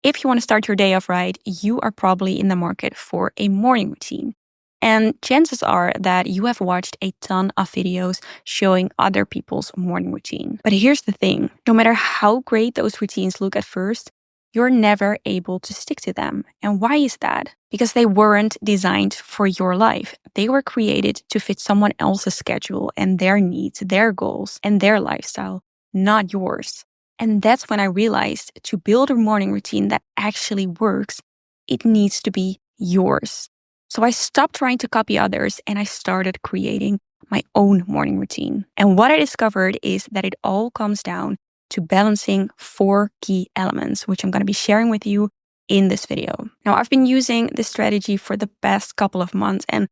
if you want to start your day off right, you are probably in the market for a morning routine. And chances are that you have watched a ton of videos showing other people's morning routine. But here's the thing, no matter how great those routines look at first, you're never able to stick to them. And why is that? Because they weren't designed for your life. They were created to fit someone else's schedule and their needs, their goals, and their lifestyle, not yours. And that's when I realized to build a morning routine that actually works, it needs to be yours. So I stopped trying to copy others and I started creating my own morning routine. And what I discovered is that it all comes down to balancing 4 key elements, which I'm going to be sharing with you in this video. Now, I've been using this strategy for the past couple of months, and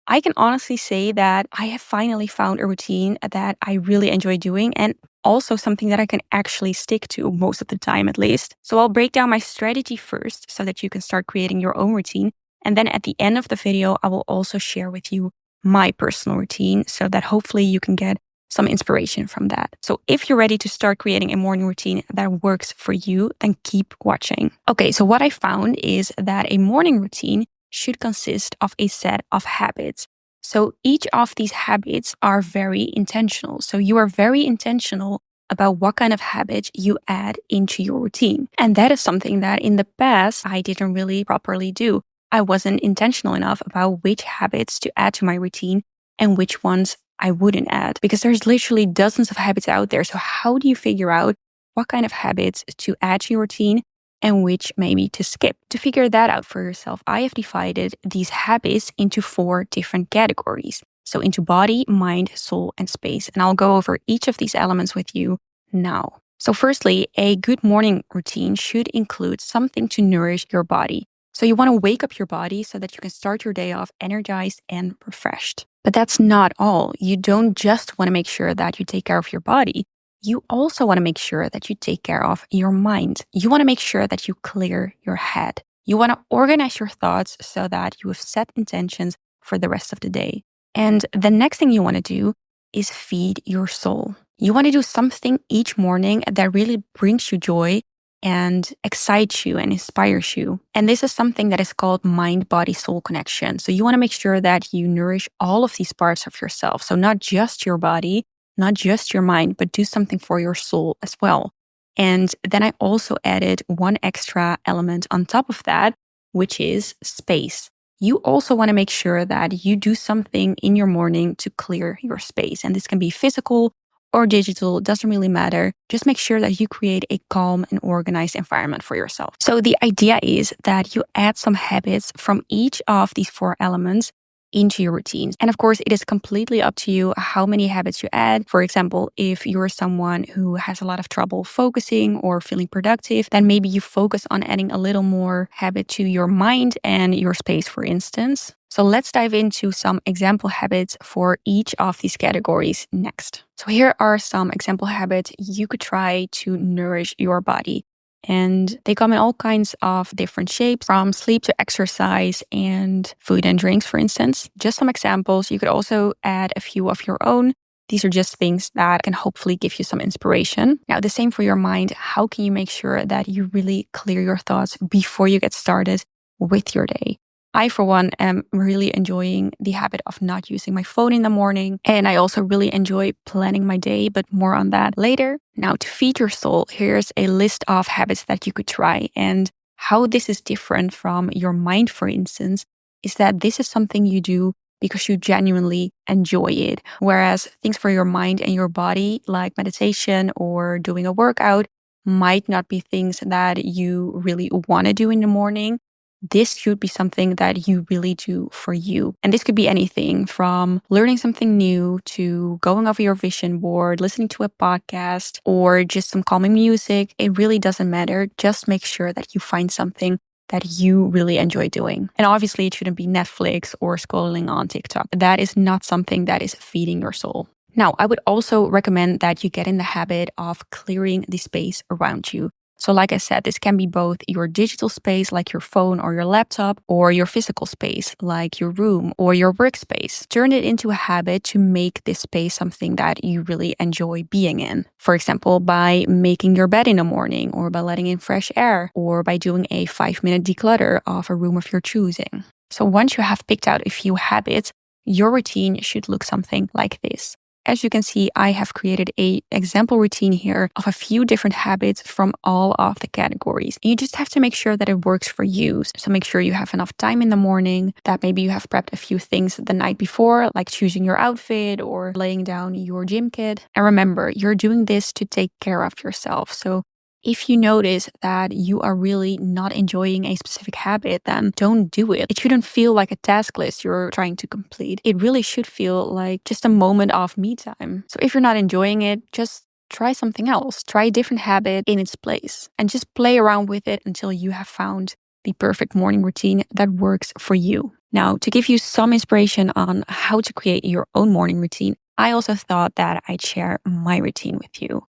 I can honestly say that I have finally found a routine that I really enjoy doing, and also something that I can actually stick to most of the time, at least. So I'll break down my strategy first so that you can start creating your own routine. And then at the end of the video, I will also share with you my personal routine so that hopefully you can get some inspiration from that. So if you're ready to start creating a morning routine that works for you, then keep watching. Okay, so what I found is that a morning routine should consist of a set of habits. So each of these habits are very intentional. So you are very intentional about what kind of habit you add into your routine. And that is something that in the past I didn't really properly do. I wasn't intentional enough about which habits to add to my routine and which ones I wouldn't add, because there's literally dozens of habits out there. So how do you figure out what kind of habits to add to your routine and which maybe to skip? To figure that out for yourself, I have divided these habits into 4 different categories. So into body, mind, soul, and space. And I'll go over each of these elements with you now. So firstly, a good morning routine should include something to nourish your body. So you want to wake up your body so that you can start your day off energized and refreshed. But that's not all. You don't just want to make sure that you take care of your body. You also want to make sure that you take care of your mind. You want to make sure that you clear your head. You want to organize your thoughts so that you have set intentions for the rest of the day. And the next thing you want to do is feed your soul. You want to do something each morning that really brings you joy and excites you and inspires you. And this is something that is called mind-body-soul connection. So you want to make sure that you nourish all of these parts of yourself. So not just your body, not just your mind, but do something for your soul as well. And then I also added one extra element on top of that, which is space. You also want to make sure that you do something in your morning to clear your space. And this can be physical or digital, doesn't really matter. Just make sure that you create a calm and organized environment for yourself. So the idea is that you add some habits from each of these 4 elements into your routines. And of course, it is completely up to you how many habits you add. For example, if you're someone who has a lot of trouble focusing or feeling productive, then maybe you focus on adding a little more habit to your mind and your space, for instance. So let's dive into some example habits for each of these categories next. So here are some example habits you could try to nourish your body. And they come in all kinds of different shapes, from sleep to exercise and food and drinks, for instance. Just some examples. You could also add a few of your own. These are just things that can hopefully give you some inspiration. Now, the same for your mind. How can you make sure that you really clear your thoughts before you get started with your day? I, for one, am really enjoying the habit of not using my phone in the morning. And I also really enjoy planning my day, but more on that later. Now, to feed your soul, here's a list of habits that you could try. And how this is different from your mind, for instance, is that this is something you do because you genuinely enjoy it. Whereas things for your mind and your body, like meditation or doing a workout, might not be things that you really want to do in the morning. This should be something that you really do for you. And this could be anything from learning something new to going over your vision board, listening to a podcast, or just some calming music. It really doesn't matter. Just make sure that you find something that you really enjoy doing. And obviously, it shouldn't be Netflix or scrolling on TikTok. That is not something that is feeding your soul. Now, I would also recommend that you get in the habit of clearing the space around you. So like I said, this can be both your digital space like your phone or your laptop, or your physical space like your room or your workspace. Turn it into a habit to make this space something that you really enjoy being in. For example, by making your bed in the morning, or by letting in fresh air, or by doing a 5-minute declutter of a room of your choosing. So once you have picked out a few habits, your routine should look something like this. As you can see, I have created an example routine here of a few different habits from all of the categories. You just have to make sure that it works for you. So make sure you have enough time in the morning, that maybe you have prepped a few things the night before, like choosing your outfit or laying down your gym kit. And remember, you're doing this to take care of yourself. So if you notice that you are really not enjoying a specific habit, then don't do it. It shouldn't feel like a task list you're trying to complete. It really should feel like just a moment of me time. So if you're not enjoying it, just try something else. Try a different habit in its place and just play around with it until you have found the perfect morning routine that works for you. Now, to give you some inspiration on how to create your own morning routine, I also thought that I'd share my routine with you.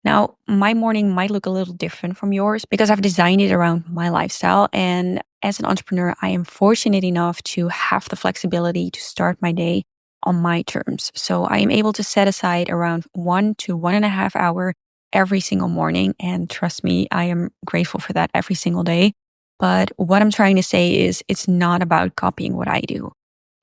Now, my morning might look a little different from yours because I've designed it around my lifestyle. And as an entrepreneur, I am fortunate enough to have the flexibility to start my day on my terms. So I am able to set aside around 1 to 1.5 hours every single morning. And trust me, I am grateful for that every single day. But what I'm trying to say is it's not about copying what I do.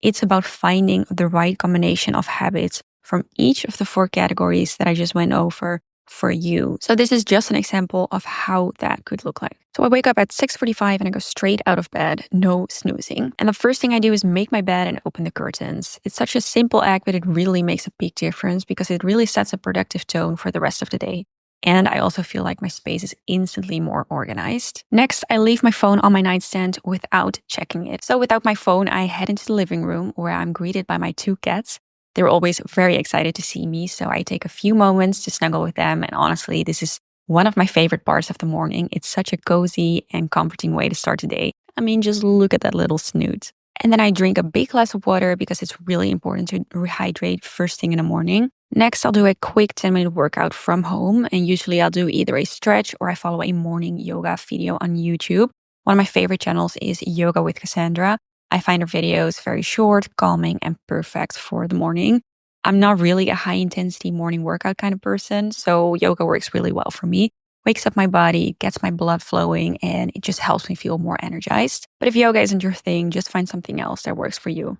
It's about finding the right combination of habits from each of the 4 categories that I just went over for you. So this is just an example of how that could look like. So I wake up at 6:45 and I go straight out of bed, no snoozing. And the first thing I do is make my bed and open the curtains. It's such a simple act, but it really makes a big difference because it really sets a productive tone for the rest of the day. And I also feel like my space is instantly more organized. Next, I leave my phone on my nightstand without checking it. So without my phone, I head into the living room where I'm greeted by my 2 cats. They're always very excited to see me, so I take a few moments to snuggle with them. And honestly, this is one of my favorite parts of the morning. It's such a cozy and comforting way to start the day. I mean, just look at that little snoot. And then I drink a big glass of water because it's really important to rehydrate first thing in the morning. Next, I'll do a quick 10-minute workout from home. And usually I'll do either a stretch or I follow a morning yoga video on YouTube. One of my favorite channels is Yoga with Cassandra. I find her videos very short, calming, and perfect for the morning. I'm not really a high intensity morning workout kind of person, so yoga works really well for me. Wakes up my body, gets my blood flowing, and it just helps me feel more energized. But if yoga isn't your thing, just find something else that works for you.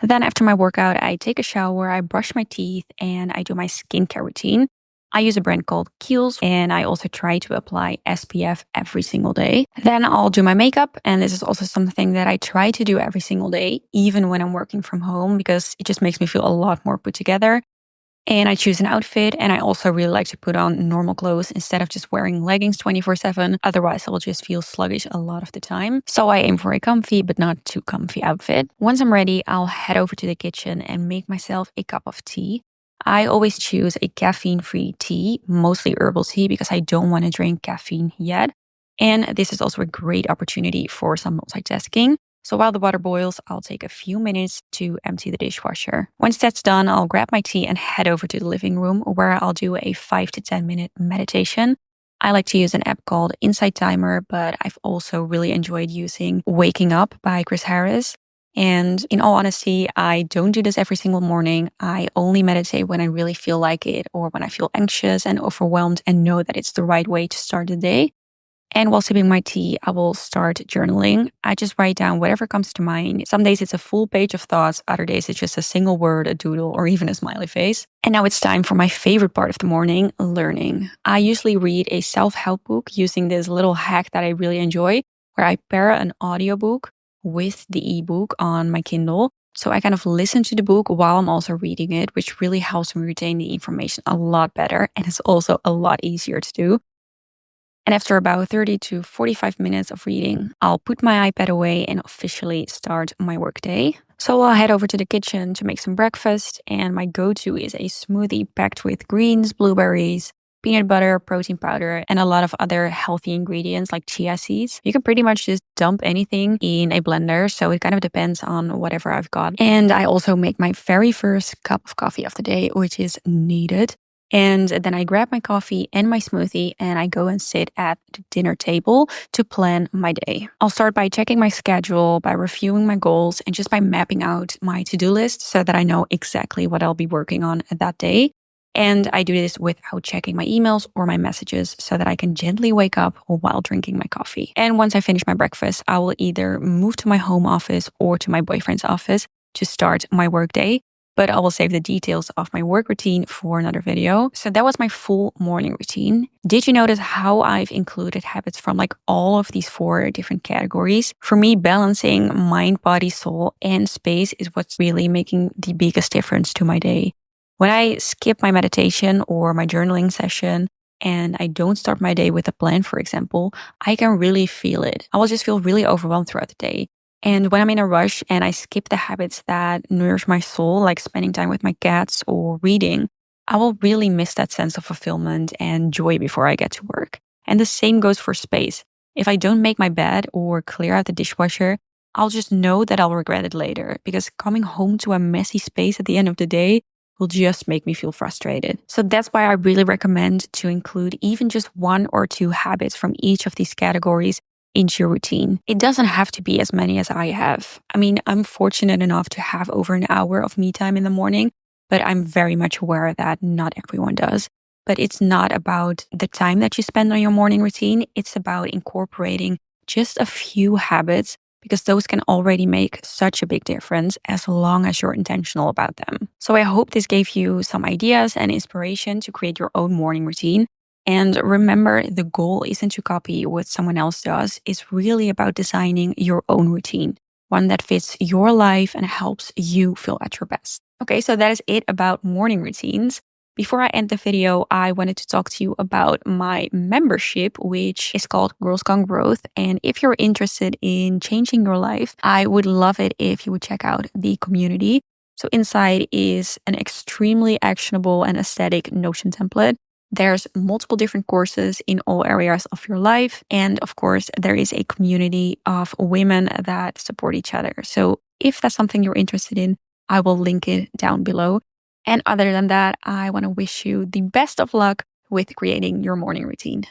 Then after my workout, I take a shower, I brush my teeth, and I do my skincare routine. I use a brand called Kiehl's, and I also try to apply SPF every single day. Then I'll do my makeup, and this is also something that I try to do every single day, even when I'm working from home, because it just makes me feel a lot more put together. And I choose an outfit, and I also really like to put on normal clothes instead of just wearing leggings 24/7. Otherwise, I will just feel sluggish a lot of the time. So I aim for a comfy but not too comfy outfit. Once I'm ready, I'll head over to the kitchen and make myself a cup of tea. I always choose a caffeine-free tea, mostly herbal tea, because I don't want to drink caffeine yet. And this is also a great opportunity for some multitasking. So while the water boils, I'll take a few minutes to empty the dishwasher. Once that's done, I'll grab my tea and head over to the living room where I'll do a 5 to 10 minute meditation. I like to use an app called Insight Timer, but I've also really enjoyed using Waking Up by Chris Harris. And in all honesty, I don't do this every single morning. I only meditate when I really feel like it or when I feel anxious and overwhelmed and know that it's the right way to start the day. And while sipping my tea, I will start journaling. I just write down whatever comes to mind. Some days it's a full page of thoughts. Other days it's just a single word, a doodle, or even a smiley face. And now it's time for my favorite part of the morning, learning. I usually read a self-help book using this little hack that I really enjoy, where I pair an audiobook with the ebook on my Kindle. So I kind of listen to the book while I'm also reading it, which really helps me retain the information a lot better. And it's also a lot easier to do. And after about 30 to 45 minutes of reading, I'll put my iPad away and officially start my workday. So I'll head over to the kitchen to make some breakfast. And my go-to is a smoothie packed with greens, blueberries, peanut butter, protein powder, and a lot of other healthy ingredients like chia seeds. You can pretty much just dump anything in a blender. So it kind of depends on whatever I've got. And I also make my very first cup of coffee of the day, which is needed. And then I grab my coffee and my smoothie and I go and sit at the dinner table to plan my day. I'll start by checking my schedule, by reviewing my goals, and just by mapping out my to-do list so that I know exactly what I'll be working on that day. And I do this without checking my emails or my messages so that I can gently wake up while drinking my coffee. And once I finish my breakfast, I will either move to my home office or to my boyfriend's office to start my workday. But I will save the details of my work routine for another video. So that was my full morning routine. Did you notice how I've included habits from like all of these 4 different categories? For me, balancing mind, body, soul, and space is what's really making the biggest difference to my day. When I skip my meditation or my journaling session and I don't start my day with a plan, for example, I can really feel it. I will just feel really overwhelmed throughout the day. And when I'm in a rush and I skip the habits that nourish my soul, like spending time with my cats or reading, I will really miss that sense of fulfillment and joy before I get to work. And the same goes for space. If I don't make my bed or clear out the dishwasher, I'll just know that I'll regret it later because coming home to a messy space at the end of the day will just make me feel frustrated. So that's why I really recommend to include even just 1 or 2 habits from each of these categories into your routine. It doesn't have to be as many as I have. I mean, I'm fortunate enough to have over an hour of me time in the morning, but I'm very much aware that not everyone does. But it's not about the time that you spend on your morning routine. It's about incorporating just a few habits because those can already make such a big difference as long as you're intentional about them. So I hope this gave you some ideas and inspiration to create your own morning routine. And remember, the goal isn't to copy what someone else does. It's really about designing your own routine, one that fits your life and helps you feel at your best. Okay, so that is it about morning routines. Before I end the video, I wanted to talk to you about my membership, which is called Girls Gone Growth. And if you're interested in changing your life, I would love it if you would check out the community. So inside is an extremely actionable and aesthetic Notion template. There's multiple different courses in all areas of your life. And of course, there is a community of women that support each other. So if that's something you're interested in, I will link it down below. And other than that, I want to wish you the best of luck with creating your morning routine.